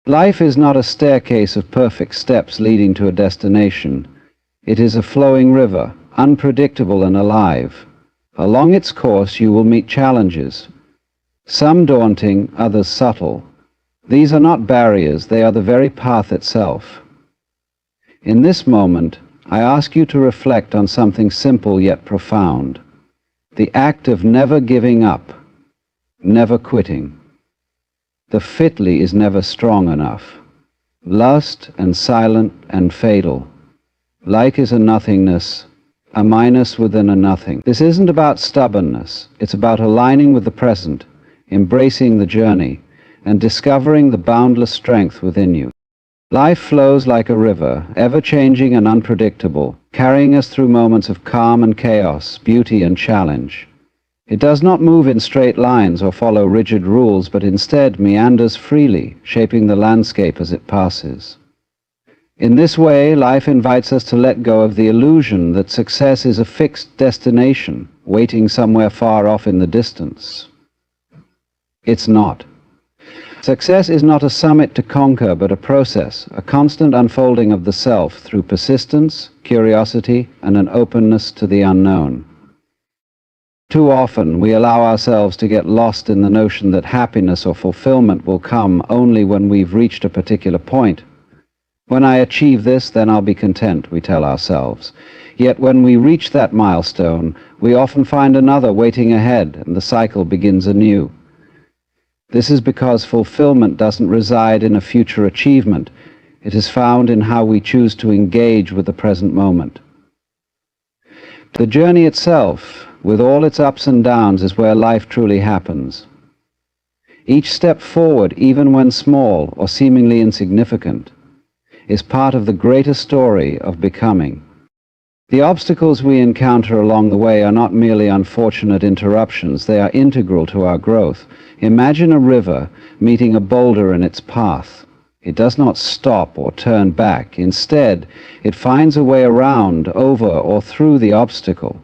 Life is not a staircase of perfect steps leading to a destination. It is a flowing river, unpredictable and alive. Along its course you will meet challenges, some daunting, others subtle. These are not barriers, they are the very path itself. In this moment, I ask you to reflect on something simple yet profound. The act of never giving up, never quitting. The fitly is never strong enough. Lust and silent and fatal. Like is a nothingness, a minus within a nothing. This isn't about stubbornness, it's about aligning with the present, embracing the journey, and discovering the boundless strength within you. Life flows like a river, ever-changing and unpredictable, carrying us through moments of calm and chaos, beauty and challenge. It does not move in straight lines or follow rigid rules, but instead meanders freely, shaping the landscape as it passes. In this way, life invites us to let go of the illusion that success is a fixed destination, waiting somewhere far off in the distance. It's not. Success is not a summit to conquer, but a process, a constant unfolding of the self through persistence, curiosity, and an openness to the unknown. Too often, we allow ourselves to get lost in the notion that happiness or fulfillment will come only when we've reached a particular point. When I achieve this, then I'll be content, we tell ourselves. Yet when we reach that milestone, we often find another waiting ahead, and the cycle begins anew. This is because fulfillment doesn't reside in a future achievement. It is found in how we choose to engage with the present moment. The journey itself, with all its ups and downs, is where life truly happens. Each step forward, even when small or seemingly insignificant, is part of the greater story of becoming. The obstacles we encounter along the way are not merely unfortunate interruptions, they are integral to our growth. Imagine a river meeting a boulder in its path. It does not stop or turn back. Instead, it finds a way around, over, or through the obstacle.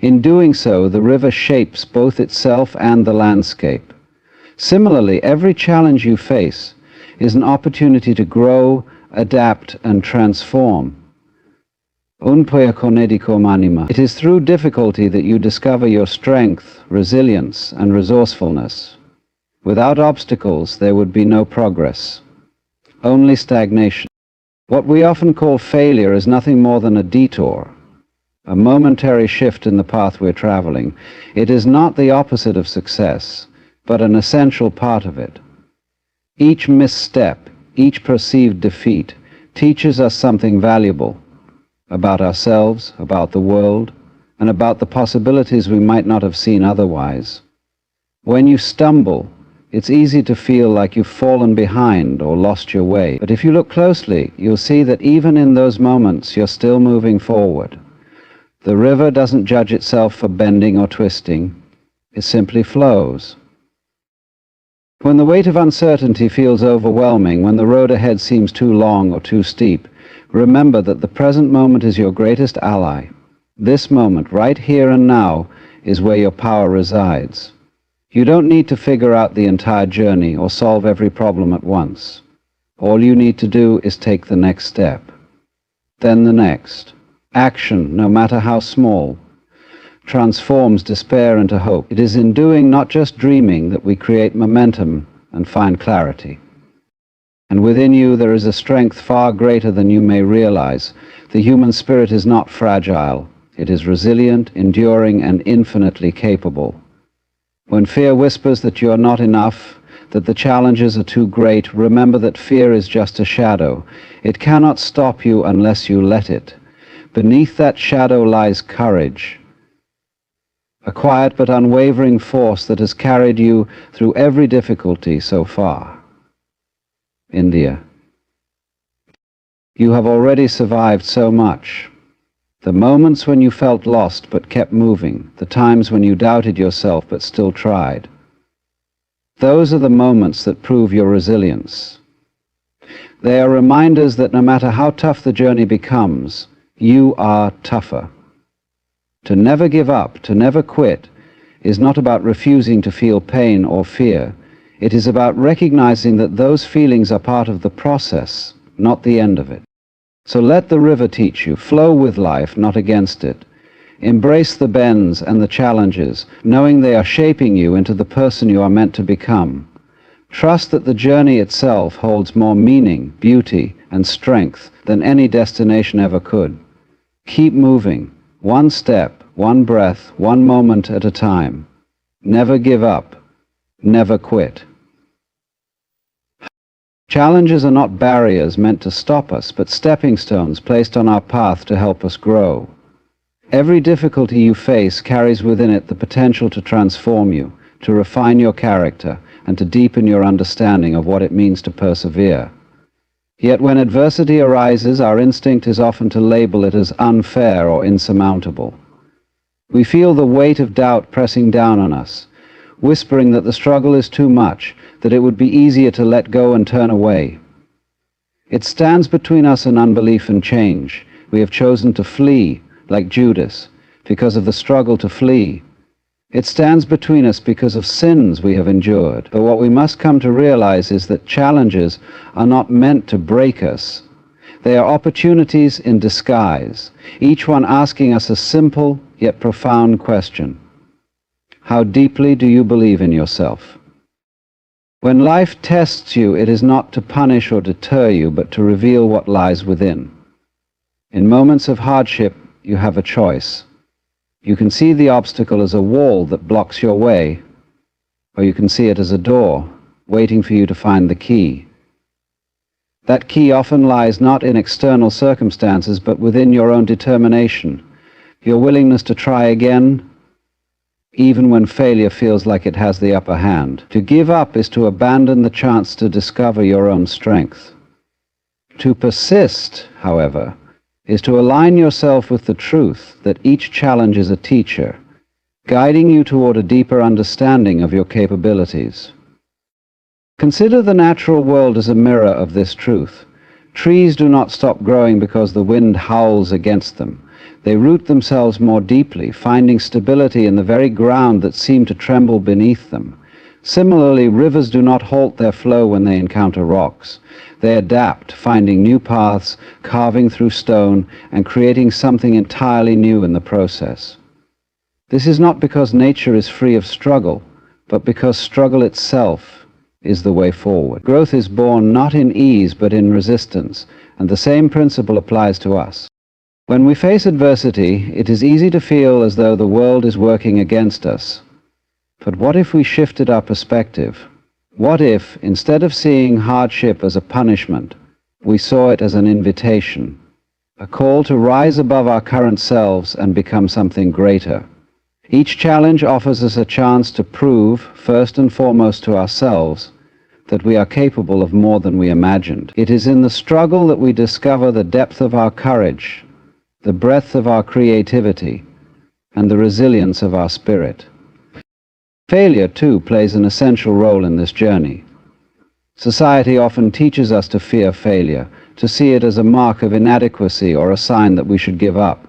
In doing so, the river shapes both itself and the landscape. Similarly, every challenge you face is an opportunity to grow, adapt, and transform. It is through difficulty that you discover your strength, resilience, and resourcefulness. Without obstacles, there would be no progress, only stagnation. What we often call failure is nothing more than a detour, a momentary shift in the path we're traveling. It is not the opposite of success, but an essential part of it. Each misstep, each perceived defeat, teaches us something valuable about ourselves, about the world, and about the possibilities we might not have seen otherwise. When you stumble, it's easy to feel like you've fallen behind or lost your way. But if you look closely, you'll see that even in those moments, you're still moving forward. The river doesn't judge itself for bending or twisting. It simply flows. When the weight of uncertainty feels overwhelming, when the road ahead seems too long or too steep, remember that the present moment is your greatest ally. This moment, right here and now, is where your power resides. You don't need to figure out the entire journey or solve every problem at once. All you need to do is take the next step. Then the next. Action, no matter how small, transforms despair into hope. It is in doing, not just dreaming, that we create momentum and find clarity. And within you there is a strength far greater than you may realize. The human spirit is not fragile. It is resilient, enduring, and infinitely capable. When fear whispers that you are not enough, that the challenges are too great, remember that fear is just a shadow. It cannot stop you unless you let it. Beneath that shadow lies courage, a quiet but unwavering force that has carried you through every difficulty so far. India. You have already survived so much. The moments when you felt lost but kept moving, the times when you doubted yourself but still tried. Those are the moments that prove your resilience. They are reminders that no matter how tough the journey becomes, you are tougher. To never give up, to never quit, is not about refusing to feel pain or fear. It is about recognizing that those feelings are part of the process, not the end of it. So let the river teach you. Flow with life, not against it. Embrace the bends and the challenges, knowing they are shaping you into the person you are meant to become. Trust that the journey itself holds more meaning, beauty, and strength than any destination ever could. Keep moving, one step, one breath, one moment at a time. Never give up. Never quit. Challenges are not barriers meant to stop us, but stepping stones placed on our path to help us grow. Every difficulty you face carries within it the potential to transform you, to refine your character, and to deepen your understanding of what it means to persevere. Yet when adversity arises, our instinct is often to label it as unfair or insurmountable. We feel the weight of doubt pressing down on us, whispering that the struggle is too much, that it would be easier to let go and turn away. It stands between us and unbelief and change. We have chosen to flee, like Judas, because of the struggle to flee. It stands between us because of sins we have endured. But what we must come to realize is that challenges are not meant to break us. They are opportunities in disguise, each one asking us a simple yet profound question. How deeply do you believe in yourself? When life tests you, it is not to punish or deter you, but to reveal what lies within. In moments of hardship, you have a choice. You can see the obstacle as a wall that blocks your way, or you can see it as a door, waiting for you to find the key. That key often lies not in external circumstances, but within your own determination, your willingness to try again, even when failure feels like it has the upper hand. To give up is to abandon the chance to discover your own strength. To persist, however, is to align yourself with the truth that each challenge is a teacher, guiding you toward a deeper understanding of your capabilities. Consider the natural world as a mirror of this truth. Trees do not stop growing because the wind howls against them. They root themselves more deeply, finding stability in the very ground that seemed to tremble beneath them. Similarly, rivers do not halt their flow when they encounter rocks. They adapt, finding new paths, carving through stone, and creating something entirely new in the process. This is not because nature is free of struggle, but because struggle itself is the way forward. Growth is born not in ease, but in resistance, and the same principle applies to us. When we face adversity, it is easy to feel as though the world is working against us. But what if we shifted our perspective? What if, instead of seeing hardship as a punishment, we saw it as an invitation, a call to rise above our current selves and become something greater? Each challenge offers us a chance to prove, first and foremost to ourselves, that we are capable of more than we imagined. It is in the struggle that we discover the depth of our courage, the breadth of our creativity, and the resilience of our spirit. Failure, too, plays an essential role in this journey. Society often teaches us to fear failure, to see it as a mark of inadequacy or a sign that we should give up.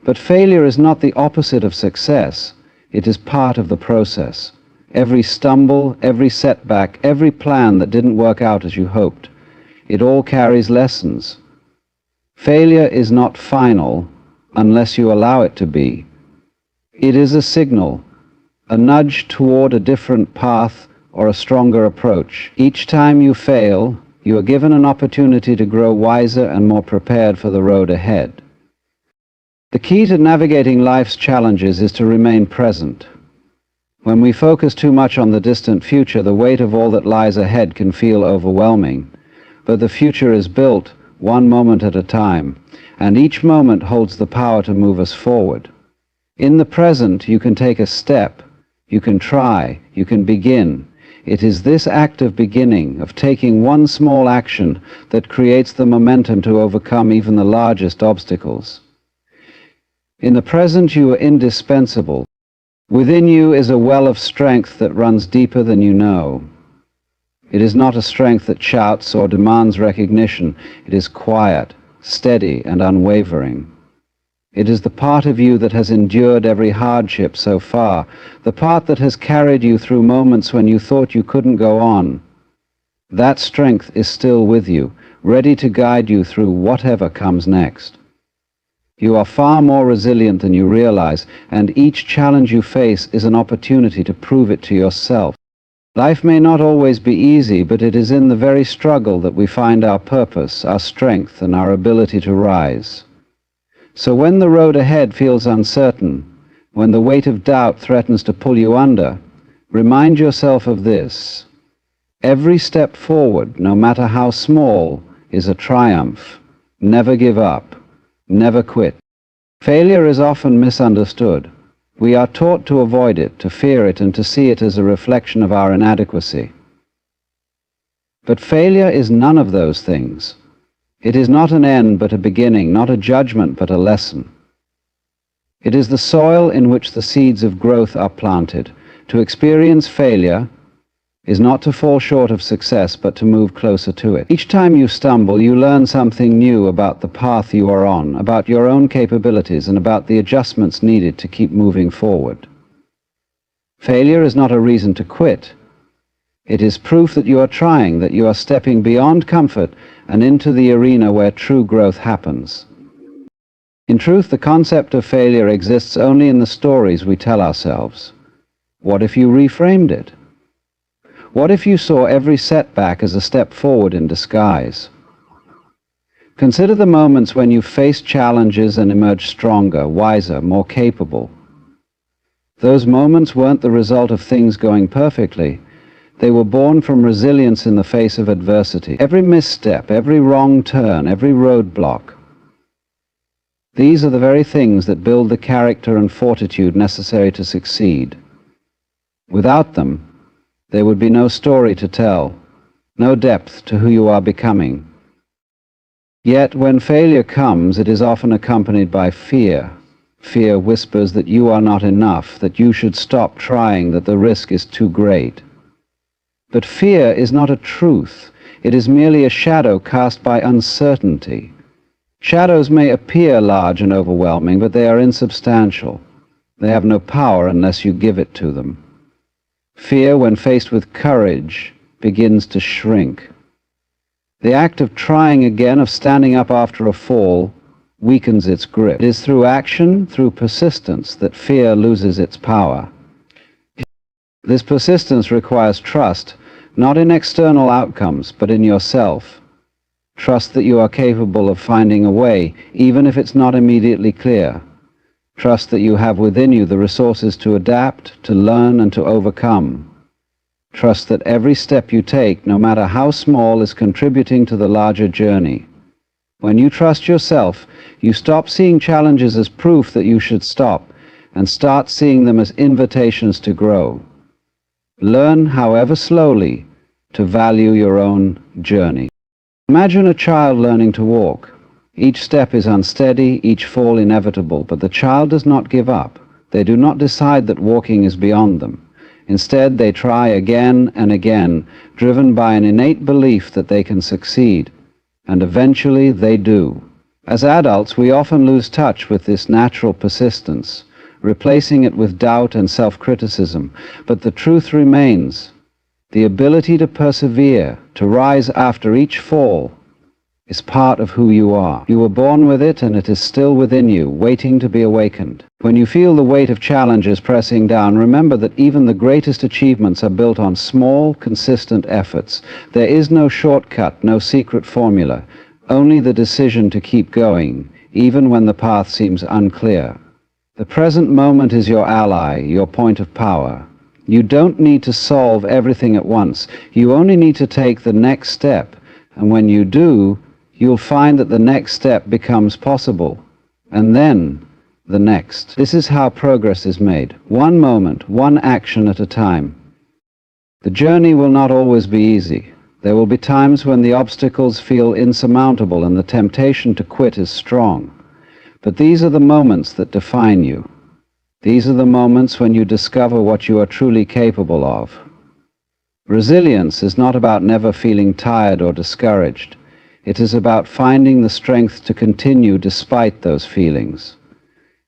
But failure is not the opposite of success. It is part of the process. Every stumble, every setback, every plan that didn't work out as you hoped, it all carries lessons. Failure is not final unless you allow it to be. It is a signal, a nudge toward a different path or a stronger approach. Each time you fail, you are given an opportunity to grow wiser and more prepared for the road ahead. The key to navigating life's challenges is to remain present. When we focus too much on the distant future, the weight of all that lies ahead can feel overwhelming. But the future is built one moment at a time, and each moment holds the power to move us forward. In the present, you can take a step, you can try, you can begin. It is this act of beginning, of taking one small action, that creates the momentum to overcome even the largest obstacles. In the present, you are indispensable. Within you is a well of strength that runs deeper than you know. It is not a strength that shouts or demands recognition. It is quiet, steady, and unwavering. It is the part of you that has endured every hardship so far, the part that has carried you through moments when you thought you couldn't go on. That strength is still with you, ready to guide you through whatever comes next. You are far more resilient than you realize, and each challenge you face is an opportunity to prove it to yourself. Life may not always be easy, but it is in the very struggle that we find our purpose, our strength, and our ability to rise. So when the road ahead feels uncertain, when the weight of doubt threatens to pull you under, remind yourself of this. Every step forward, no matter how small, is a triumph. Never give up. Never quit. Failure is often misunderstood. We are taught to avoid it, to fear it, and to see it as a reflection of our inadequacy. But failure is none of those things. It is not an end but a beginning, not a judgment but a lesson. It is the soil in which the seeds of growth are planted. To experience failure is not to fall short of success, but to move closer to it. Each time you stumble, you learn something new about the path you are on, about your own capabilities, and about the adjustments needed to keep moving forward. Failure is not a reason to quit. It is proof that you are trying, that you are stepping beyond comfort and into the arena where true growth happens. In truth, the concept of failure exists only in the stories we tell ourselves. What if you reframed it? What if you saw every setback as a step forward in disguise? Consider the moments when you faced challenges and emerged stronger, wiser, more capable. Those moments weren't the result of things going perfectly. They were born from resilience in the face of adversity. Every misstep, every wrong turn, every roadblock. These are the very things that build the character and fortitude necessary to succeed. Without them, there would be no story to tell, no depth to who you are becoming. Yet when failure comes, it is often accompanied by fear. Fear whispers that you are not enough, that you should stop trying, that the risk is too great. But fear is not a truth. It is merely a shadow cast by uncertainty. Shadows may appear large and overwhelming, but they are insubstantial. They have no power unless you give it to them. Fear, when faced with courage, begins to shrink. The act of trying again, of standing up after a fall, weakens its grip. It is through action, through persistence, that fear loses its power. This persistence requires trust, not in external outcomes, but in yourself. Trust that you are capable of finding a way, even if it's not immediately clear. Trust that you have within you the resources to adapt, to learn, and to overcome. Trust that every step you take, no matter how small, is contributing to the larger journey. When you trust yourself, you stop seeing challenges as proof that you should stop, and start seeing them as invitations to grow. Learn, however slowly, to value your own journey. Imagine a child learning to walk. Each step is unsteady, each fall inevitable, but the child does not give up. They do not decide that walking is beyond them. Instead, they try again and again, driven by an innate belief that they can succeed. And eventually they do. As adults, we often lose touch with this natural persistence, replacing it with doubt and self-criticism. But the truth remains. The ability to persevere, to rise after each fall, is part of who you are. You were born with it, and it is still within you, waiting to be awakened. When you feel the weight of challenges pressing down, remember that even the greatest achievements are built on small, consistent efforts. There is no shortcut, no secret formula, only the decision to keep going, even when the path seems unclear. The present moment is your ally, your point of power. You don't need to solve everything at once. You only need to take the next step, and when you do, you'll find that the next step becomes possible, and then the next. This is how progress is made, one moment, one action at a time. The journey will not always be easy. There will be times when the obstacles feel insurmountable and the temptation to quit is strong. But these are the moments that define you. These are the moments when you discover what you are truly capable of. Resilience is not about never feeling tired or discouraged. It is about finding the strength to continue despite those feelings.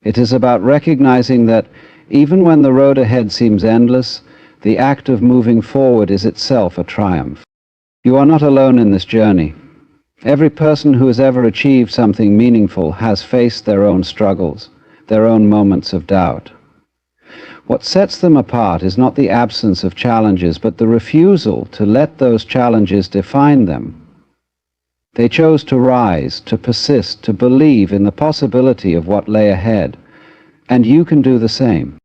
It is about recognizing that even when the road ahead seems endless, the act of moving forward is itself a triumph. You are not alone in this journey. Every person who has ever achieved something meaningful has faced their own struggles, their own moments of doubt. What sets them apart is not the absence of challenges, but the refusal to let those challenges define them. They chose to rise, to persist, to believe in the possibility of what lay ahead, and you can do the same.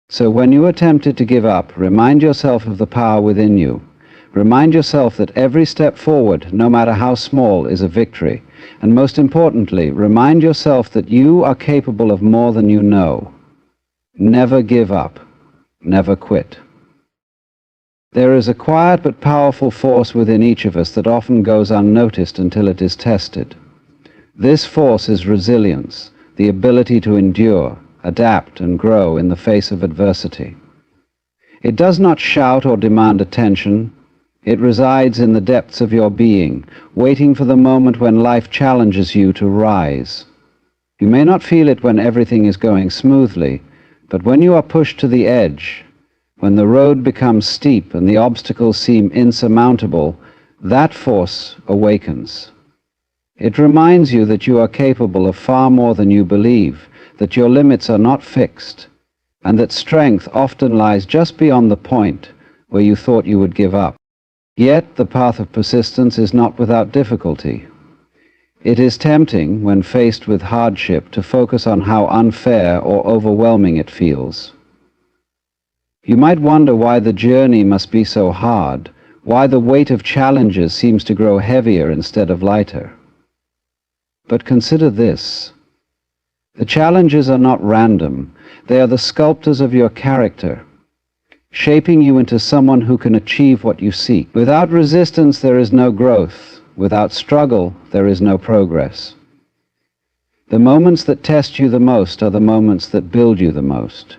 So when you are tempted to give up, remind yourself of the power within you. Remind yourself that every step forward, no matter how small, is a victory. And most importantly, remind yourself that you are capable of more than you know. Never give up. Never quit. There is a quiet but powerful force within each of us that often goes unnoticed until it is tested. This force is resilience, the ability to endure, adapt, and grow in the face of adversity. It does not shout or demand attention. It resides in the depths of your being, waiting for the moment when life challenges you to rise. You may not feel it when everything is going smoothly, but when you are pushed to the edge, when the road becomes steep and the obstacles seem insurmountable, that force awakens. It reminds you that you are capable of far more than you believe, that your limits are not fixed, and that strength often lies just beyond the point where you thought you would give up. Yet the path of persistence is not without difficulty. It is tempting, when faced with hardship, to focus on how unfair or overwhelming it feels. You might wonder why the journey must be so hard, why the weight of challenges seems to grow heavier instead of lighter. But consider this. The challenges are not random. They are the sculptors of your character, shaping you into someone who can achieve what you seek. Without resistance, there is no growth. Without struggle, there is no progress. The moments that test you the most are the moments that build you the most.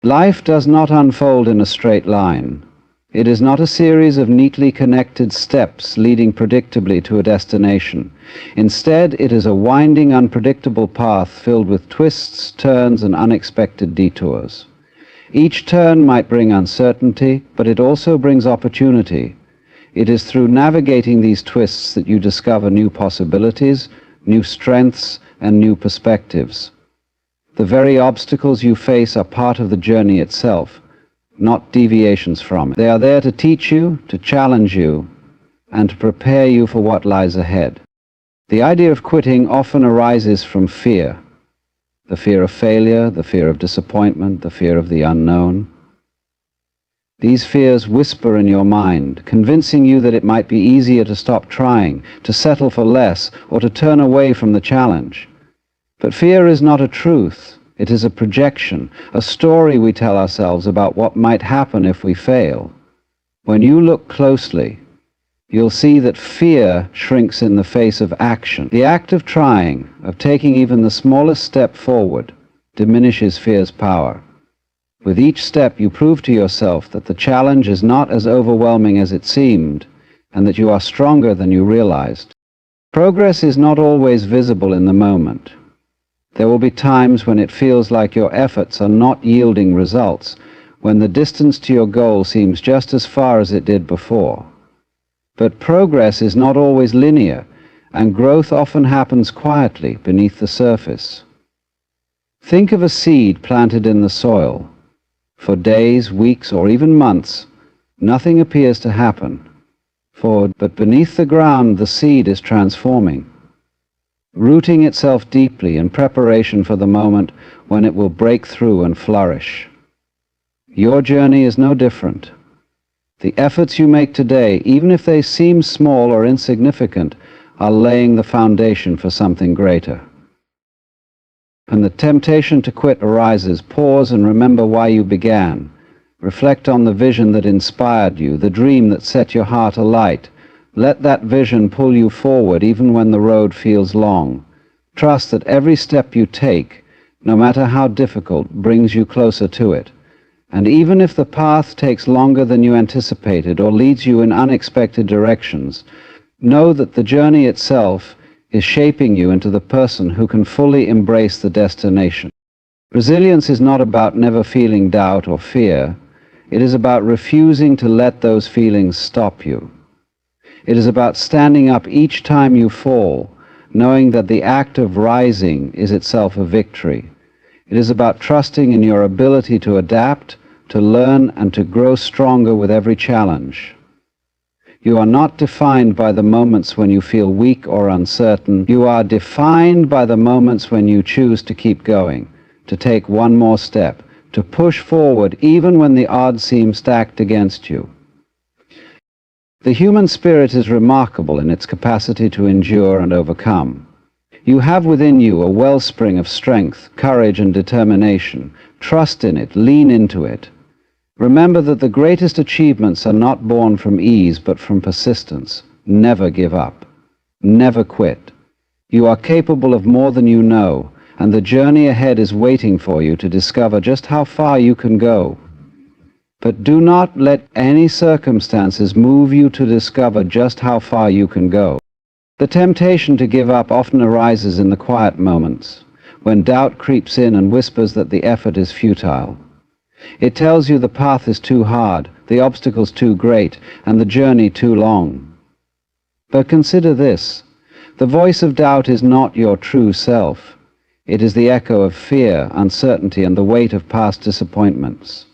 Life does not unfold in a straight line. It is not a series of neatly connected steps leading predictably to a destination. Instead, it is a winding, unpredictable path filled with twists, turns, and unexpected detours. Each turn might bring uncertainty, but it also brings opportunity. It is through navigating these twists that you discover new possibilities, new strengths, and new perspectives. The very obstacles you face are part of the journey itself, not deviations from it. They are there to teach you, to challenge you, and to prepare you for what lies ahead. The idea of quitting often arises from fear. The fear of failure, the fear of disappointment, the fear of the unknown. These fears whisper in your mind, convincing you that it might be easier to stop trying, to settle for less, or to turn away from the challenge. But fear is not a truth. It is a projection, a story we tell ourselves about what might happen if we fail. When you look closely, you'll see that fear shrinks in the face of action. The act of trying, of taking even the smallest step forward, diminishes fear's power. With each step, you prove to yourself that the challenge is not as overwhelming as it seemed, and that you are stronger than you realized. Progress is not always visible in the moment. There will be times when it feels like your efforts are not yielding results, when the distance to your goal seems just as far as it did before. But progress is not always linear, and growth often happens quietly beneath the surface. Think of a seed planted in the soil. For days, weeks, or even months, nothing appears to happen. But beneath the ground, the seed is transforming, rooting itself deeply in preparation for the moment when it will break through and flourish. Your journey is no different. The efforts you make today, even if they seem small or insignificant, are laying the foundation for something greater. When the temptation to quit arises, pause and remember why you began. Reflect on the vision that inspired you, the dream that set your heart alight. Let that vision pull you forward even when the road feels long. Trust that every step you take, no matter how difficult, brings you closer to it. And even if the path takes longer than you anticipated or leads you in unexpected directions, know that the journey itself is shaping you into the person who can fully embrace the destination. Resilience is not about never feeling doubt or fear. It is about refusing to let those feelings stop you. It is about standing up each time you fall, knowing that the act of rising is itself a victory. It is about trusting in your ability to adapt, to learn, and to grow stronger with every challenge. You are not defined by the moments when you feel weak or uncertain. You are defined by the moments when you choose to keep going, to take one more step, to push forward even when the odds seem stacked against you. The human spirit is remarkable in its capacity to endure and overcome. You have within you a wellspring of strength, courage, and determination. Trust in it, lean into it. Remember that the greatest achievements are not born from ease, but from persistence. Never give up. Never quit. You are capable of more than you know, and the journey ahead is waiting for you to discover just how far you can go. But do not let any circumstances move you to discover just how far you can go. The temptation to give up often arises in the quiet moments, when doubt creeps in and whispers that the effort is futile. It tells you the path is too hard, the obstacles too great, and the journey too long. But consider this: the voice of doubt is not your true self. It is the echo of fear, uncertainty, and the weight of past disappointments.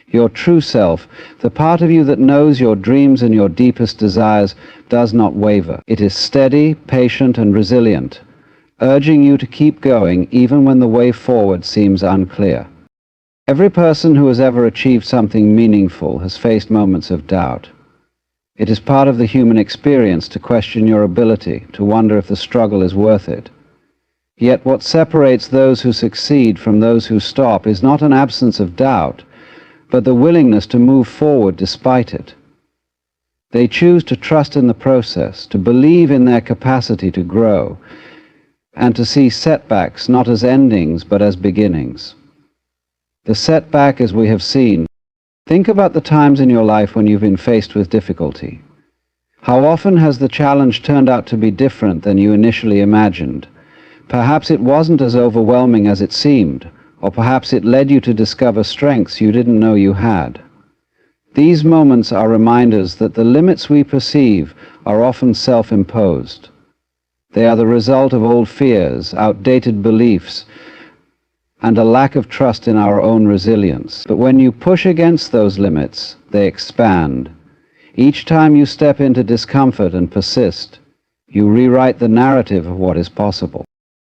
Your true self, the part of you that knows your dreams and your deepest desires, does not waver. It is steady, patient, and resilient, urging you to keep going even when the way forward seems unclear. Every person who has ever achieved something meaningful has faced moments of doubt. It is part of the human experience to question your ability, to wonder if the struggle is worth it. Yet what separates those who succeed from those who stop is not an absence of doubt, but the willingness to move forward despite it. They choose to trust in the process, to believe in their capacity to grow, and to see setbacks not as endings but as beginnings. The setback, as we have seen, think about the times in your life when you've been faced with difficulty. How often has the challenge turned out to be different than you initially imagined? Perhaps it wasn't as overwhelming as it seemed, or perhaps it led you to discover strengths you didn't know you had. These moments are reminders that the limits we perceive are often self-imposed. They are the result of old fears, outdated beliefs, and a lack of trust in our own resilience. But when you push against those limits, they expand. Each time you step into discomfort and persist, you rewrite the narrative of what is possible.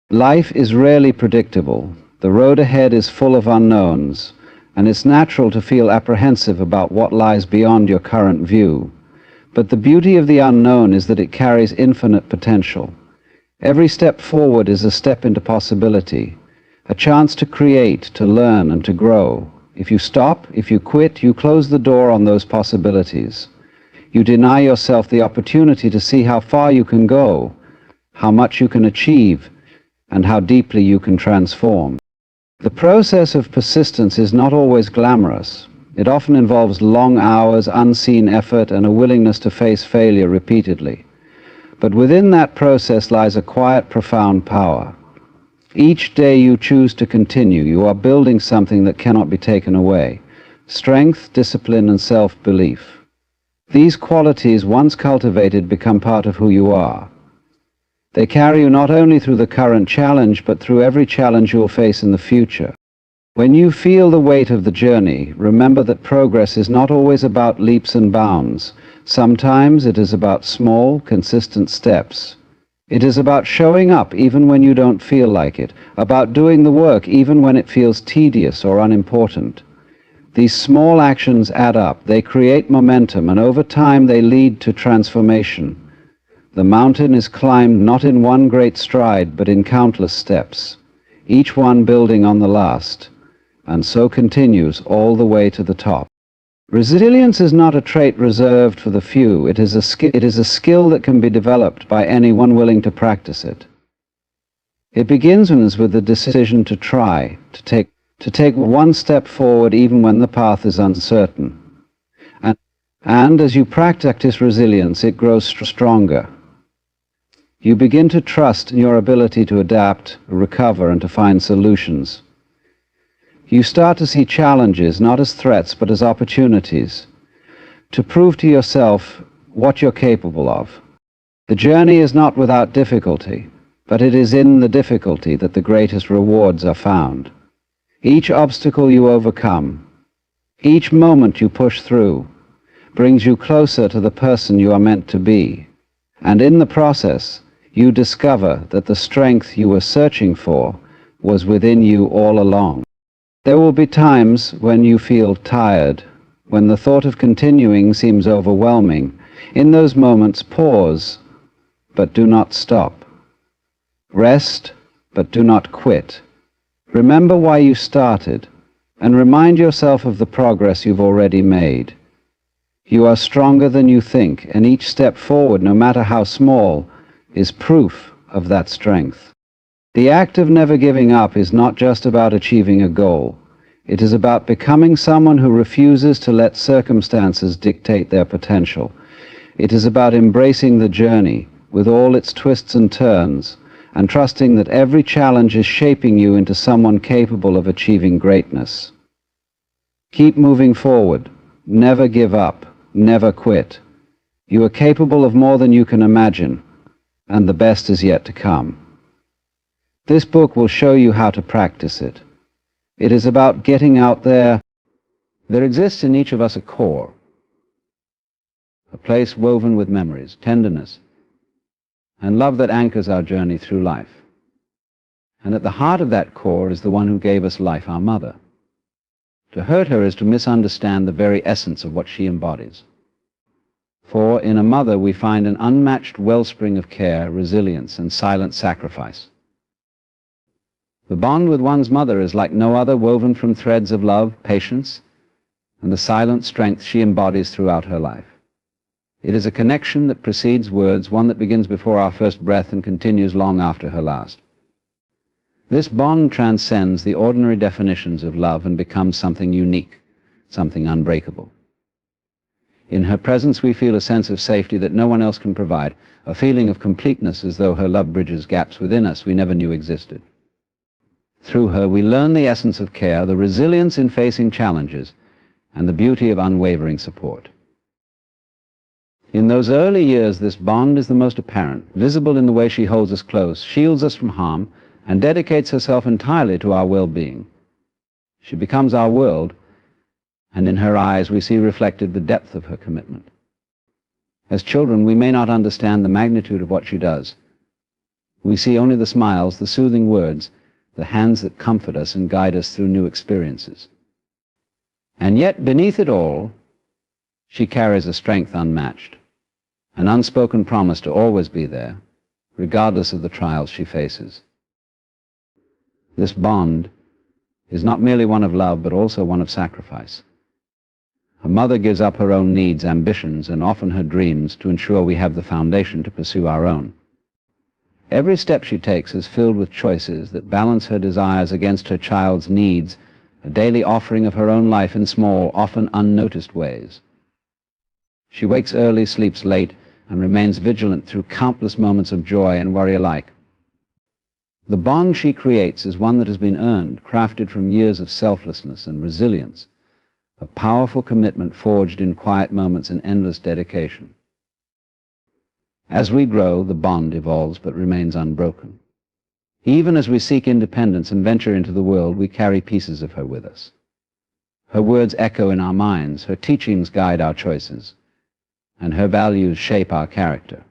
Life is rarely predictable. The road ahead is full of unknowns, and it's natural to feel apprehensive about what lies beyond your current view. But the beauty of the unknown is that it carries infinite potential. Every step forward is a step into possibility, a chance to create, to learn, and to grow. If you stop, if you quit, you close the door on those possibilities. You deny yourself the opportunity to see how far you can go, how much you can achieve, and how deeply you can transform. The process of persistence is not always glamorous. It often involves long hours, unseen effort, and a willingness to face failure repeatedly. But within that process lies a quiet, profound power. Each day you choose to continue, you are building something that cannot be taken away: strength, discipline, and self-belief. These qualities, once cultivated, become part of who you are. They carry you not only through the current challenge, but through every challenge you will face in the future. When you feel the weight of the journey, remember that progress is not always about leaps and bounds. Sometimes it is about small, consistent steps. It is about showing up even when you don't feel like it, about doing the work even when it feels tedious or unimportant. These small actions add up, they create momentum, and over time they lead to transformation. The mountain is climbed not in one great stride, but in countless steps, each one building on the last, and so continues all the way to the top. Resilience is not a trait reserved for the few. It is a skill that can be developed by anyone willing to practice it. It begins with the decision to try, to take one step forward even when the path is uncertain. And as you practice resilience, it grows stronger. You begin to trust in your ability to adapt, recover, and to find solutions. You start to see challenges not as threats but as opportunities to prove to yourself what you're capable of. The journey is not without difficulty, but it is in the difficulty that the greatest rewards are found. Each obstacle you overcome, each moment you push through, brings you closer to the person you are meant to be, and in the process, you discover that the strength you were searching for was within you all along. There will be times when you feel tired, when the thought of continuing seems overwhelming. In those moments, pause, but do not stop. Rest, but do not quit. Remember why you started, and remind yourself of the progress you've already made. You are stronger than you think, and each step forward, no matter how small, is proof of that strength. The act of never giving up is not just about achieving a goal. It is about becoming someone who refuses to let circumstances dictate their potential. It is about embracing the journey with all its twists and turns, and trusting that every challenge is shaping you into someone capable of achieving greatness. Keep moving forward. Never give up. Never quit. You are capable of more than you can imagine, and the best is yet to come. This book will show you how to practice it. It is about getting out there. There exists in each of us a core, a place woven with memories, tenderness, and love that anchors our journey through life. And at the heart of that core is the one who gave us life, our mother. To hurt her is to misunderstand the very essence of what she embodies. For in a mother we find an unmatched wellspring of care, resilience, and silent sacrifice. The bond with one's mother is like no other, woven from threads of love, patience, and the silent strength she embodies throughout her life. It is a connection that precedes words, one that begins before our first breath and continues long after her last. This bond transcends the ordinary definitions of love and becomes something unique, something unbreakable. In her presence we feel a sense of safety that no one else can provide, a feeling of completeness as though her love bridges gaps within us we never knew existed. Through her we learn the essence of care, the resilience in facing challenges, and the beauty of unwavering support. In those early years this bond is the most apparent, visible in the way she holds us close, shields us from harm, and dedicates herself entirely to our well-being. She becomes our world, and in her eyes we see reflected the depth of her commitment. As children, we may not understand the magnitude of what she does. We see only the smiles, the soothing words, the hands that comfort us and guide us through new experiences. And yet, beneath it all, she carries a strength unmatched, an unspoken promise to always be there, regardless of the trials she faces. This bond is not merely one of love, but also one of sacrifice. A mother gives up her own needs, ambitions, and often her dreams to ensure we have the foundation to pursue our own. Every step she takes is filled with choices that balance her desires against her child's needs, a daily offering of her own life in small, often unnoticed ways. She wakes early, sleeps late, and remains vigilant through countless moments of joy and worry alike. The bond she creates is one that has been earned, crafted from years of selflessness and resilience, a powerful commitment forged in quiet moments and endless dedication. As we grow, the bond evolves but remains unbroken. Even as we seek independence and venture into the world, we carry pieces of her with us. Her words echo in our minds, her teachings guide our choices, and her values shape our character.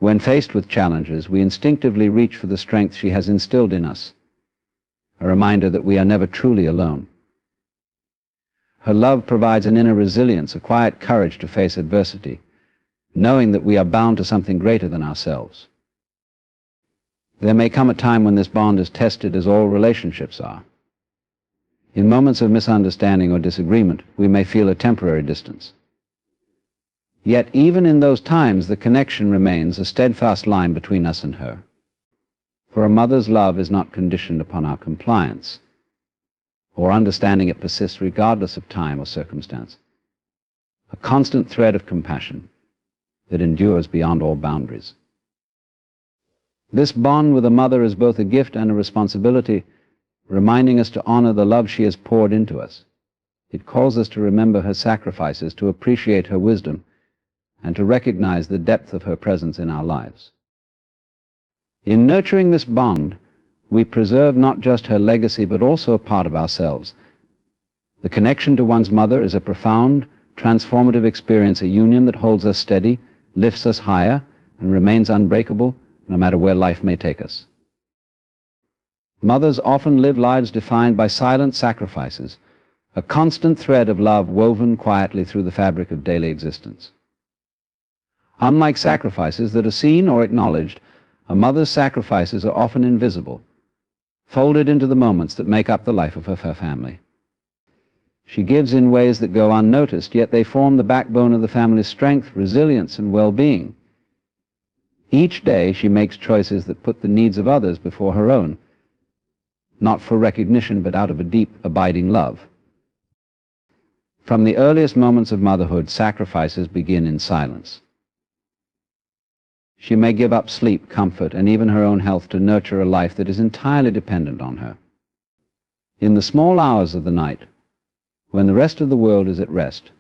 When faced with challenges, we instinctively reach for the strength she has instilled in us, a reminder that we are never truly alone. Her love provides an inner resilience, a quiet courage to face adversity, knowing that we are bound to something greater than ourselves. There may come a time when this bond is tested, as all relationships are. In moments of misunderstanding or disagreement, we may feel a temporary distance. Yet even in those times, the connection remains a steadfast line between us and her. For a mother's love is not conditioned upon our compliance, or understanding it persists regardless of time or circumstance. A constant thread of compassion that endures beyond all boundaries. This bond with a mother is both a gift and a responsibility, reminding us to honor the love she has poured into us. It calls us to remember her sacrifices, to appreciate her wisdom, and to recognize the depth of her presence in our lives. In nurturing this bond, we preserve not just her legacy, but also a part of ourselves. The connection to one's mother is a profound, transformative experience, a union that holds us steady, lifts us higher, and remains unbreakable no matter where life may take us. Mothers often live lives defined by silent sacrifices, a constant thread of love woven quietly through the fabric of daily existence. Unlike sacrifices that are seen or acknowledged, a mother's sacrifices are often invisible, folded into the moments that make up the life of her family. She gives in ways that go unnoticed, yet they form the backbone of the family's strength, resilience, and well-being. Each day she makes choices that put the needs of others before her own, not for recognition, but out of a deep, abiding love. From the earliest moments of motherhood, sacrifices begin in silence. She may give up sleep, comfort, and even her own health to nurture a life that is entirely dependent on her. In the small hours of the night, when the rest of the world is at rest,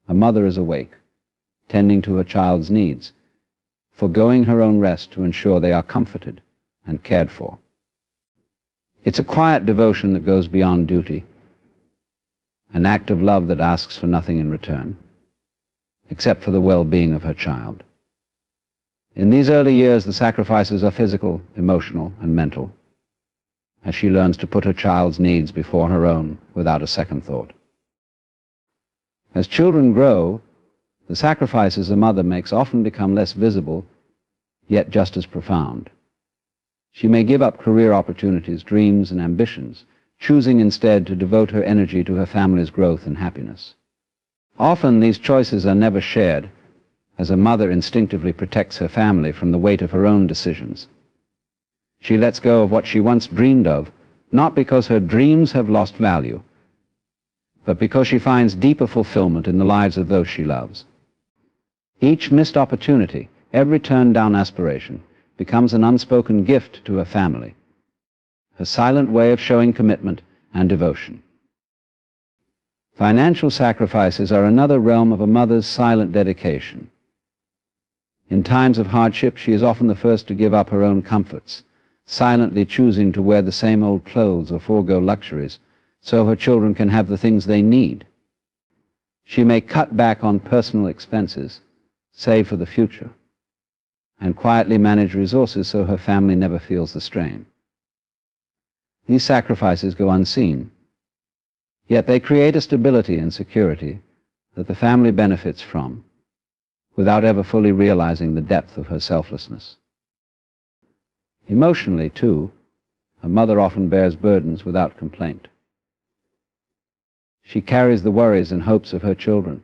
a mother is awake, tending to her child's needs, forgoing her own rest to ensure they are comforted and cared for. It's a quiet devotion that goes beyond duty, an act of love that asks for nothing in return, except for the well-being of her child. In these early years, the sacrifices are physical, emotional, and mental, as she learns to put her child's needs before her own without a second thought. As children grow, the sacrifices a mother makes often become less visible, yet just as profound. She may give up career opportunities, dreams, and ambitions, choosing instead to devote her energy to her family's growth and happiness. Often these choices are never shared, as a mother instinctively protects her family from the weight of her own decisions. She lets go of what she once dreamed of, not because her dreams have lost value, but because she finds deeper fulfillment in the lives of those she loves. Each missed opportunity, every turned-down aspiration, becomes an unspoken gift to her family, a silent way of showing commitment and devotion. Financial sacrifices are another realm of a mother's silent dedication. In times of hardship, she is often the first to give up her own comforts, silently choosing to wear the same old clothes or forego luxuries, so her children can have the things they need. She may cut back on personal expenses, save for the future, and quietly manage resources so her family never feels the strain. These sacrifices go unseen, yet they create a stability and security that the family benefits from, without ever fully realizing the depth of her selflessness. Emotionally, too, a mother often bears burdens without complaint. She carries the worries and hopes of her children,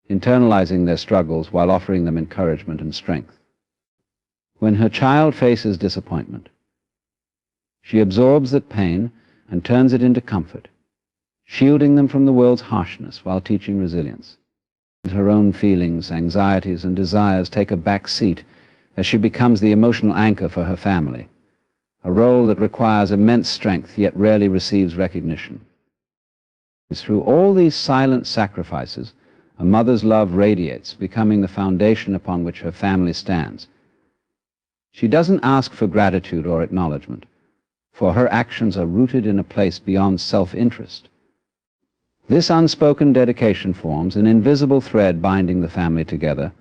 internalizing their struggles while offering them encouragement and strength. When her child faces disappointment, she absorbs that pain and turns it into comfort, shielding them from the world's harshness while teaching resilience. Her own feelings, anxieties, and desires take a back seat as she becomes the emotional anchor for her family, a role that requires immense strength yet rarely receives recognition. Through all these silent sacrifices, a mother's love radiates, becoming the foundation upon which her family stands. She doesn't ask for gratitude or acknowledgement, for her actions are rooted in a place beyond self-interest. This unspoken dedication forms an invisible thread binding the family together,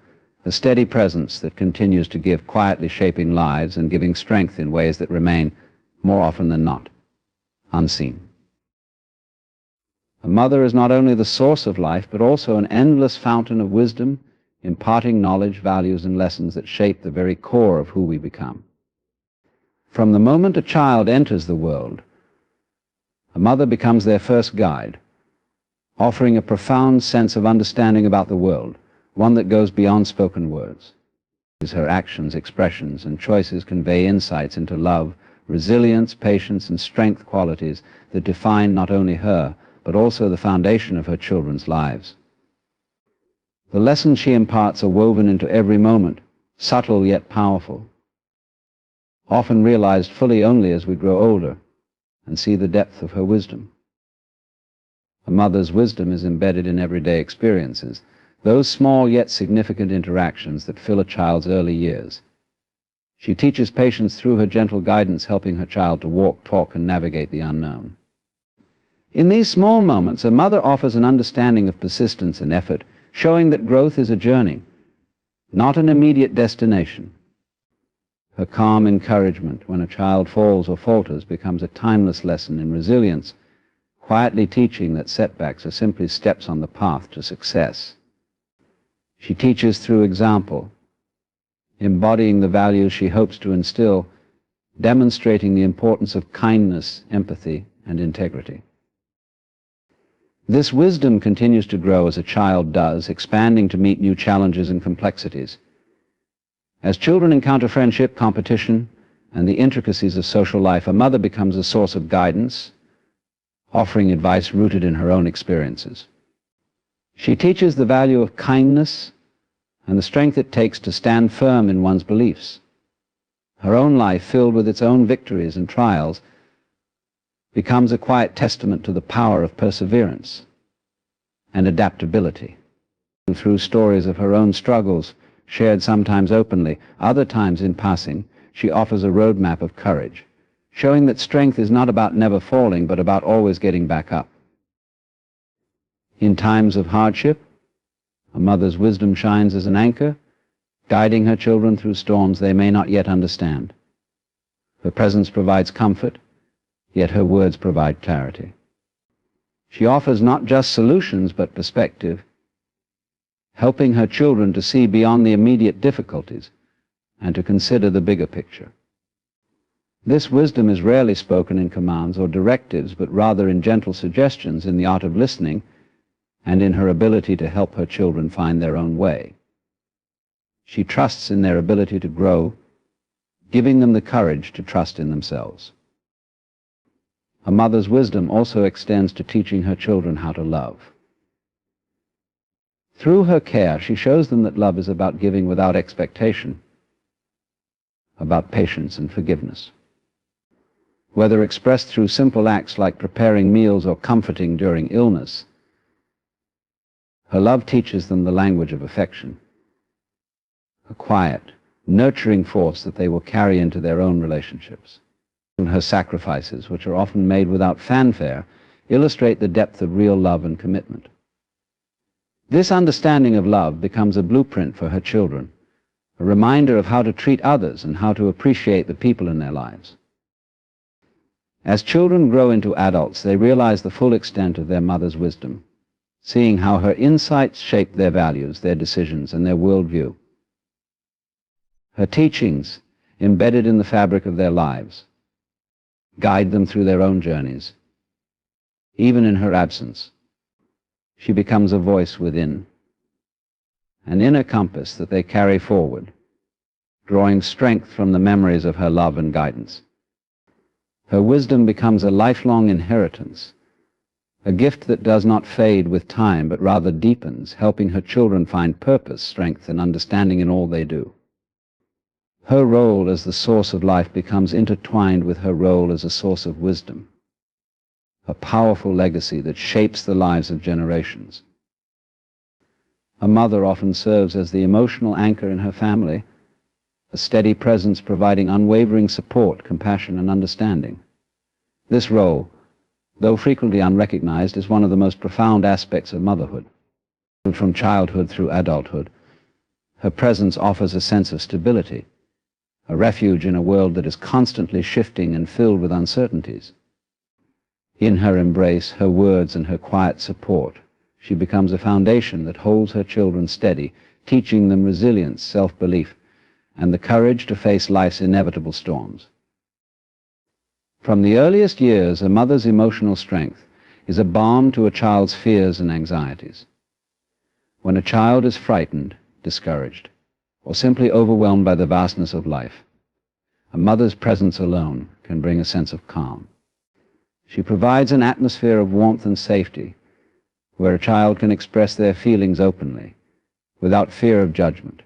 a steady presence that continues to give, quietly shaping lives and giving strength in ways that remain, more often than not, unseen. A mother is not only the source of life, but also an endless fountain of wisdom, imparting knowledge, values, and lessons that shape the very core of who we become. From the moment a child enters the world, a mother becomes their first guide, offering a profound sense of understanding about the world, one that goes beyond spoken words. Her actions, expressions, and choices convey insights into love, resilience, patience, and strength, qualities that define not only her, but also the foundation of her children's lives. The lessons she imparts are woven into every moment, subtle yet powerful, often realized fully only as we grow older and see the depth of her wisdom. A mother's wisdom is embedded in everyday experiences, those small yet significant interactions that fill a child's early years. She teaches patience through her gentle guidance, helping her child to walk, talk, and navigate the unknown. In these small moments, a mother offers an understanding of persistence and effort, showing that growth is a journey, not an immediate destination. Her calm encouragement when a child falls or falters becomes a timeless lesson in resilience, quietly teaching that setbacks are simply steps on the path to success. She teaches through example, embodying the values she hopes to instill, demonstrating the importance of kindness, empathy, and integrity. This wisdom continues to grow as a child does, expanding to meet new challenges and complexities. As children encounter friendship, competition, and the intricacies of social life, a mother becomes a source of guidance, offering advice rooted in her own experiences. She teaches the value of kindness and the strength it takes to stand firm in one's beliefs. Her own life, filled with its own victories and trials, becomes a quiet testament to the power of perseverance and adaptability. Through stories of her own struggles, shared sometimes openly, other times in passing, she offers a roadmap of courage, showing that strength is not about never falling, but about always getting back up. In times of hardship, a mother's wisdom shines as an anchor, guiding her children through storms they may not yet understand. Her presence provides comfort, yet her words provide clarity. She offers not just solutions, but perspective, helping her children to see beyond the immediate difficulties and to consider the bigger picture. This wisdom is rarely spoken in commands or directives, but rather in gentle suggestions, in the art of listening, and in her ability to help her children find their own way. She trusts in their ability to grow, giving them the courage to trust in themselves. A mother's wisdom also extends to teaching her children how to love. Through her care, she shows them that love is about giving without expectation, about patience and forgiveness. Whether expressed through simple acts like preparing meals or comforting during illness, her love teaches them the language of affection, a quiet, nurturing force that they will carry into their own relationships. Her sacrifices, which are often made without fanfare, illustrate the depth of real love and commitment. This understanding of love becomes a blueprint for her children, a reminder of how to treat others and how to appreciate the people in their lives. As children grow into adults, they realize the full extent of their mother's wisdom, seeing how her insights shape their values, their decisions, and their worldview. Her teachings, embedded in the fabric of their lives, guide them through their own journeys. Even in her absence, she becomes a voice within, an inner compass that they carry forward, drawing strength from the memories of her love and guidance. Her wisdom becomes a lifelong inheritance, a gift that does not fade with time, but rather deepens, helping her children find purpose, strength, and understanding in all they do. Her role as the source of life becomes intertwined with her role as a source of wisdom, a powerful legacy that shapes the lives of generations. A mother often serves as the emotional anchor in her family, a steady presence providing unwavering support, compassion, and understanding. This role, though frequently unrecognized, is one of the most profound aspects of motherhood. From childhood through adulthood, her presence offers a sense of stability, a refuge in a world that is constantly shifting and filled with uncertainties. In her embrace, her words, and her quiet support, she becomes a foundation that holds her children steady, teaching them resilience, self-belief, and the courage to face life's inevitable storms. From the earliest years, a mother's emotional strength is a balm to a child's fears and anxieties. When a child is frightened, discouraged, or simply overwhelmed by the vastness of life, a mother's presence alone can bring a sense of calm. She provides an atmosphere of warmth and safety, where a child can express their feelings openly, without fear of judgment.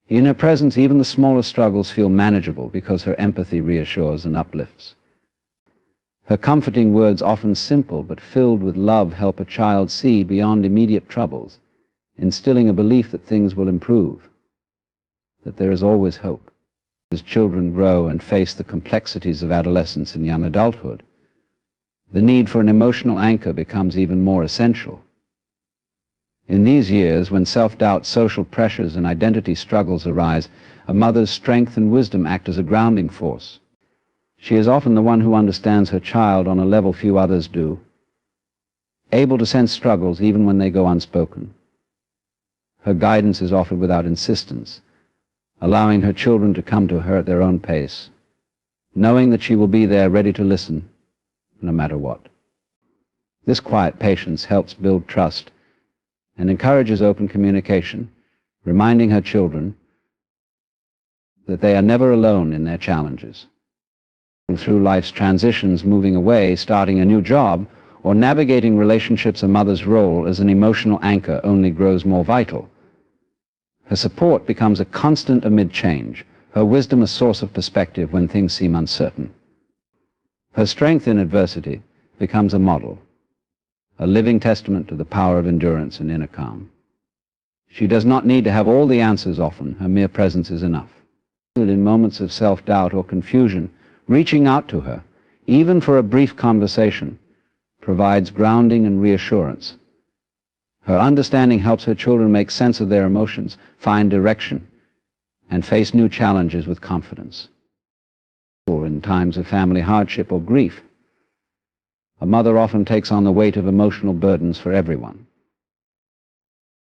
In her presence, even the smallest struggles feel manageable because her empathy reassures and uplifts. Her comforting words, often simple but filled with love, help a child see beyond immediate troubles, instilling a belief that things will improve, that there is always hope. As children grow and face the complexities of adolescence and young adulthood, the need for an emotional anchor becomes even more essential. In these years, when self-doubt, social pressures, and identity struggles arise, a mother's strength and wisdom act as a grounding force. She is often the one who understands her child on a level few others do, able to sense struggles even when they go unspoken. Her guidance is offered without insistence, allowing her children to come to her at their own pace, knowing that she will be there ready to listen, no matter what. This quiet patience helps build trust and encourages open communication, reminding her children that they are never alone in their challenges. Through life's transitions, moving away, starting a new job, or navigating relationships, a mother's role as an emotional anchor only grows more vital. Her support becomes a constant amid change, her wisdom a source of perspective when things seem uncertain. Her strength in adversity becomes a model, a living testament to the power of endurance and inner calm. She does not need to have all the answers often. Her mere presence is enough. In moments of self-doubt or confusion, reaching out to her, even for a brief conversation, provides grounding and reassurance. Her understanding helps her children make sense of their emotions, find direction, and face new challenges with confidence. Or in times of family hardship or grief, a mother often takes on the weight of emotional burdens for everyone.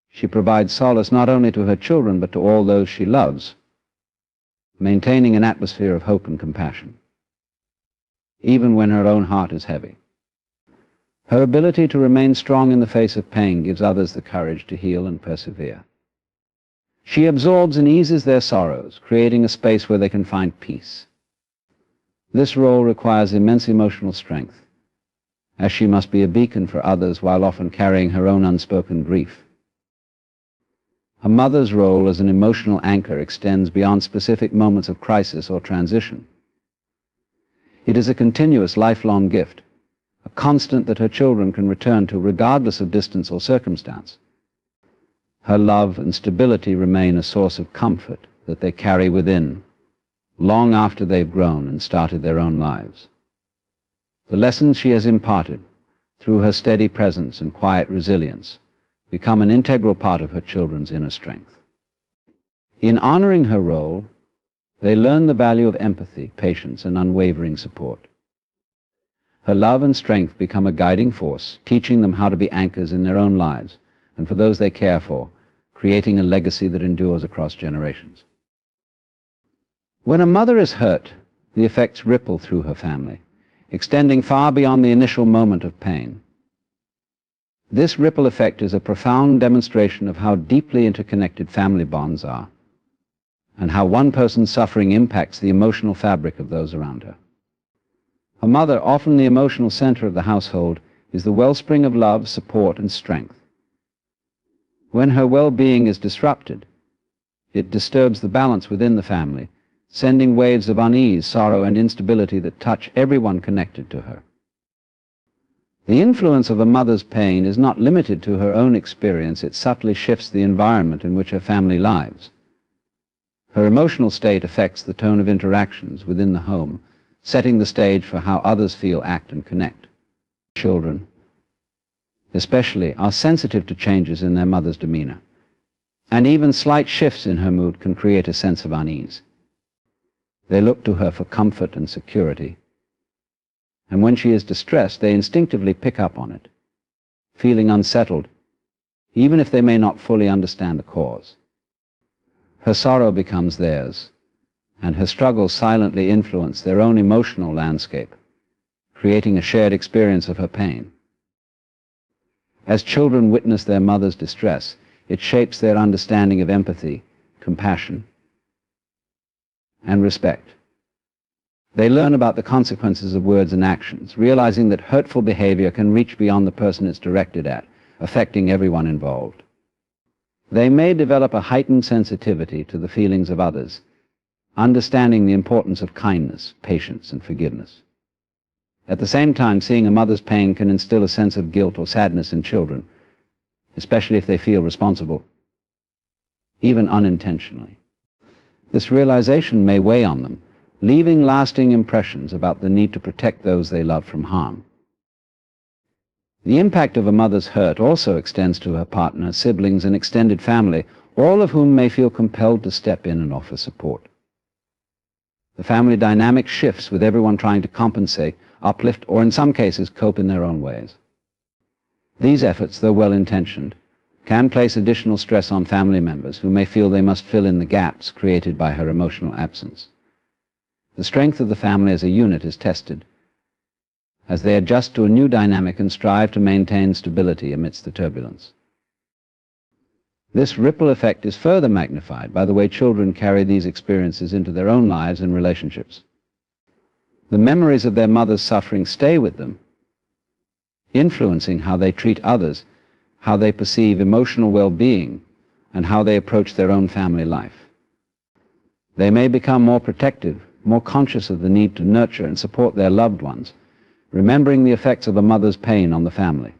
She provides solace not only to her children but to all those she loves, maintaining an atmosphere of hope and compassion, even when her own heart is heavy. Her ability to remain strong in the face of pain gives others the courage to heal and persevere. She absorbs and eases their sorrows, creating a space where they can find peace. This role requires immense emotional strength, as she must be a beacon for others while often carrying her own unspoken grief. A mother's role as an emotional anchor extends beyond specific moments of crisis or transition. It is a continuous, lifelong gift, a constant that her children can return to regardless of distance or circumstance. Her love and stability remain a source of comfort that they carry within, long after they've grown and started their own lives. The lessons she has imparted, through her steady presence and quiet resilience, become an integral part of her children's inner strength. In honoring her role, they learn the value of empathy, patience, and unwavering support. Her love and strength become a guiding force, teaching them how to be anchors in their own lives and for those they care for, creating a legacy that endures across generations. When a mother is hurt, the effects ripple through her family, extending far beyond the initial moment of pain. This ripple effect is a profound demonstration of how deeply interconnected family bonds are, and how one person's suffering impacts the emotional fabric of those around her. A mother, often the emotional center of the household, is the wellspring of love, support, and strength. When her well-being is disrupted, it disturbs the balance within the family, sending waves of unease, sorrow, and instability that touch everyone connected to her. The influence of a mother's pain is not limited to her own experience. It subtly shifts the environment in which her family lives. Her emotional state affects the tone of interactions within the home, setting the stage for how others feel, act, and connect. Children, especially, are sensitive to changes in their mother's demeanor, and even slight shifts in her mood can create a sense of unease. They look to her for comfort and security, and when she is distressed, they instinctively pick up on it, feeling unsettled, even if they may not fully understand the cause. Her sorrow becomes theirs, and her struggles silently influence their own emotional landscape, creating a shared experience of her pain. As children witness their mother's distress, it shapes their understanding of empathy, compassion, and respect. They learn about the consequences of words and actions, realizing that hurtful behavior can reach beyond the person it's directed at, affecting everyone involved. They may develop a heightened sensitivity to the feelings of others, understanding the importance of kindness, patience, and forgiveness. At the same time, seeing a mother's pain can instill a sense of guilt or sadness in children, especially if they feel responsible, even unintentionally. This realization may weigh on them, leaving lasting impressions about the need to protect those they love from harm. The impact of a mother's hurt also extends to her partner, siblings, and extended family, all of whom may feel compelled to step in and offer support. The family dynamic shifts with everyone trying to compensate, uplift, or in some cases cope in their own ways. These efforts, though well-intentioned, can place additional stress on family members who may feel they must fill in the gaps created by her emotional absence. The strength of the family as a unit is tested as they adjust to a new dynamic and strive to maintain stability amidst the turbulence. This ripple effect is further magnified by the way children carry these experiences into their own lives and relationships. The memories of their mother's suffering stay with them, influencing how they treat others, how they perceive emotional well-being, and how they approach their own family life. They may become more protective, more conscious of the need to nurture and support their loved ones, remembering the effects of a mother's pain on the family.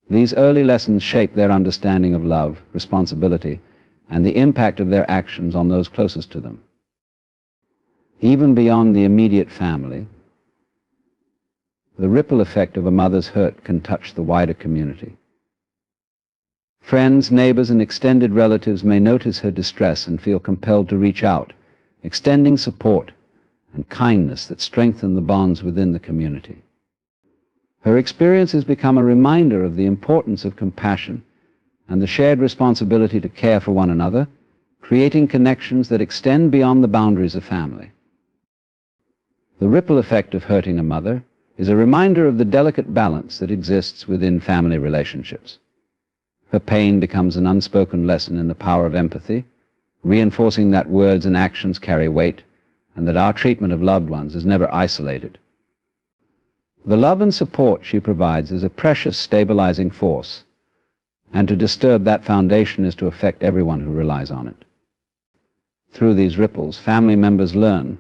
These early lessons shape their understanding of love, responsibility, and the impact of their actions on those closest to them. Even beyond the immediate family, the ripple effect of a mother's hurt can touch the wider community. Friends, neighbors, and extended relatives may notice her distress and feel compelled to reach out, extending support and kindness that strengthen the bonds within the community. Her experiences become a reminder of the importance of compassion and the shared responsibility to care for one another, creating connections that extend beyond the boundaries of family. The ripple effect of hurting a mother is a reminder of the delicate balance that exists within family relationships. Her pain becomes an unspoken lesson in the power of empathy, reinforcing that words and actions carry weight, and that our treatment of loved ones is never isolated. The love and support she provides is a precious stabilizing force, and to disturb that foundation is to affect everyone who relies on it. Through these ripples, family members learn,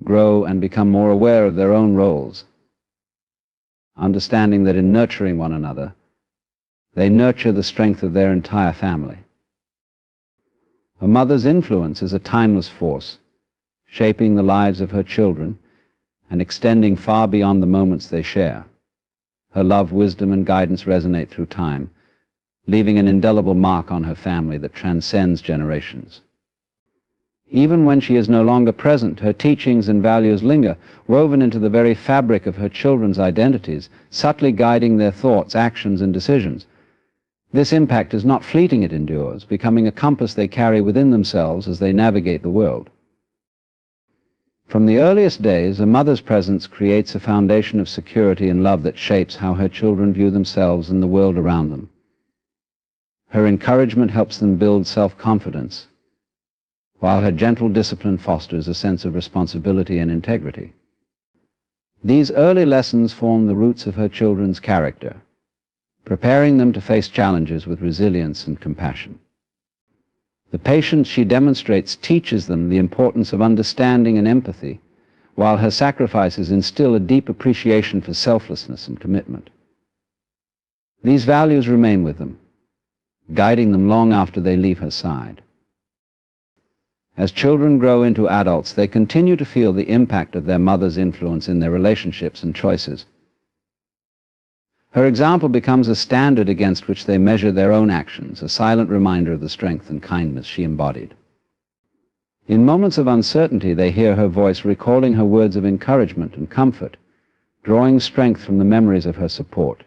grow, and become more aware of their own roles, understanding that in nurturing one another, they nurture the strength of their entire family. A mother's influence is a timeless force, shaping the lives of her children and extending far beyond the moments they share. Her love, wisdom, and guidance resonate through time, leaving an indelible mark on her family that transcends generations. Even when she is no longer present, her teachings and values linger, woven into the very fabric of her children's identities, subtly guiding their thoughts, actions, and decisions. This impact is not fleeting, it endures, becoming a compass they carry within themselves as they navigate the world. From the earliest days, a mother's presence creates a foundation of security and love that shapes how her children view themselves and the world around them. Her encouragement helps them build self-confidence, while her gentle discipline fosters a sense of responsibility and integrity. These early lessons form the roots of her children's character, preparing them to face challenges with resilience and compassion. The patience she demonstrates teaches them the importance of understanding and empathy, while her sacrifices instill a deep appreciation for selflessness and commitment. These values remain with them, guiding them long after they leave her side. As children grow into adults, they continue to feel the impact of their mother's influence in their relationships and choices. Her example becomes a standard against which they measure their own actions, a silent reminder of the strength and kindness she embodied. In moments of uncertainty, they hear her voice recalling her words of encouragement and comfort, drawing strength from the memories of her support.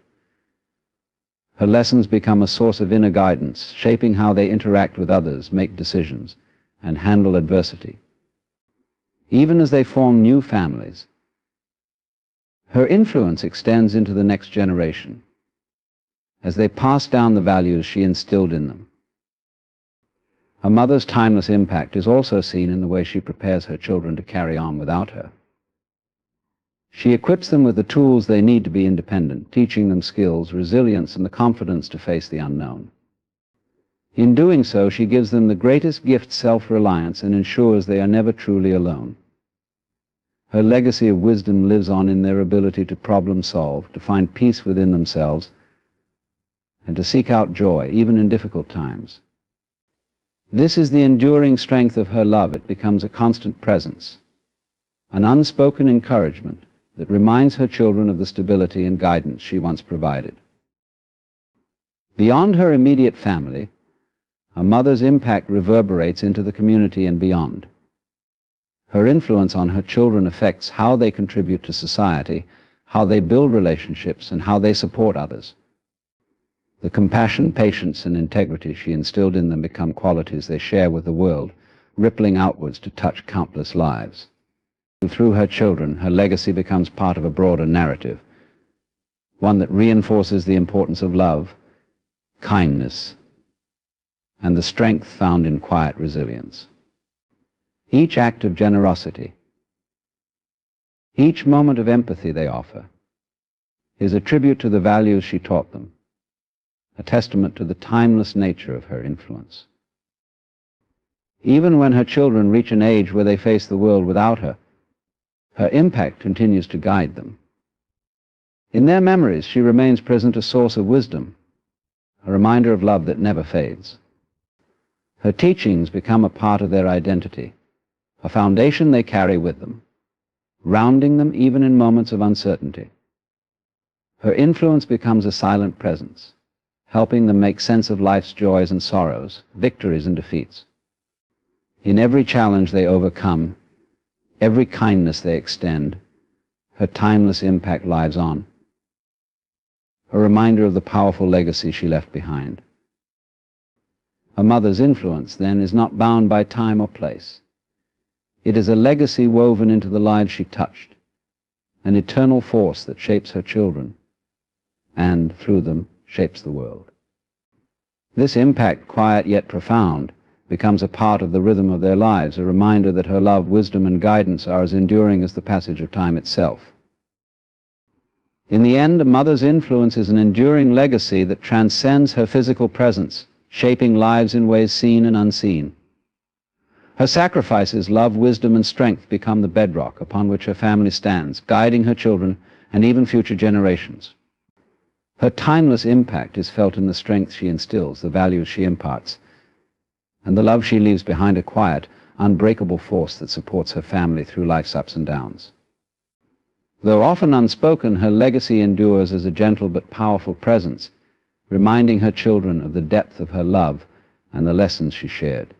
Her lessons become a source of inner guidance, shaping how they interact with others, make decisions, and handle adversity. Even as they form new families, her influence extends into the next generation, as they pass down the values she instilled in them. A mother's timeless impact is also seen in the way she prepares her children to carry on without her. She equips them with the tools they need to be independent, teaching them skills, resilience, and the confidence to face the unknown. In doing so, she gives them the greatest gift, self-reliance, and ensures they are never truly alone. Her legacy of wisdom lives on in their ability to problem solve, to find peace within themselves, and to seek out joy, even in difficult times. This is the enduring strength of her love. It becomes a constant presence, an unspoken encouragement that reminds her children of the stability and guidance she once provided. Beyond her immediate family, a mother's impact reverberates into the community and beyond. Her influence on her children affects how they contribute to society, how they build relationships, and how they support others. The compassion, patience, and integrity she instilled in them become qualities they share with the world, rippling outwards to touch countless lives. Through her children, her legacy becomes part of a broader narrative, one that reinforces the importance of love, kindness, and the strength found in quiet resilience. Each act of generosity, each moment of empathy they offer, is a tribute to the values she taught them, a testament to the timeless nature of her influence. Even when her children reach an age where they face the world without her, her impact continues to guide them. In their memories, she remains present, a source of wisdom, a reminder of love that never fades. Her teachings become a part of their identity, a foundation they carry with them, grounding them even in moments of uncertainty. Her influence becomes a silent presence, helping them make sense of life's joys and sorrows, victories and defeats. In every challenge they overcome, every kindness they extend, her timeless impact lives on, a reminder of the powerful legacy she left behind. A mother's influence, then, is not bound by time or place. It is a legacy woven into the lives she touched, an eternal force that shapes her children, and, through them, shapes the world. This impact, quiet yet profound, becomes a part of the rhythm of their lives, a reminder that her love, wisdom, and guidance are as enduring as the passage of time itself. In the end, a mother's influence is an enduring legacy that transcends her physical presence, shaping lives in ways seen and unseen. Her sacrifices, love, wisdom, and strength become the bedrock upon which her family stands, guiding her children and even future generations. Her timeless impact is felt in the strength she instills, the values she imparts, and the love she leaves behind, a quiet, unbreakable force that supports her family through life's ups and downs. Though often unspoken, her legacy endures as a gentle but powerful presence, reminding her children of the depth of her love and the lessons she shared.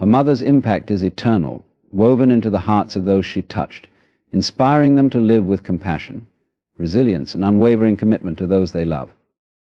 A mother's impact is eternal, woven into the hearts of those she touched, inspiring them to live with compassion, resilience, and unwavering commitment to those they love.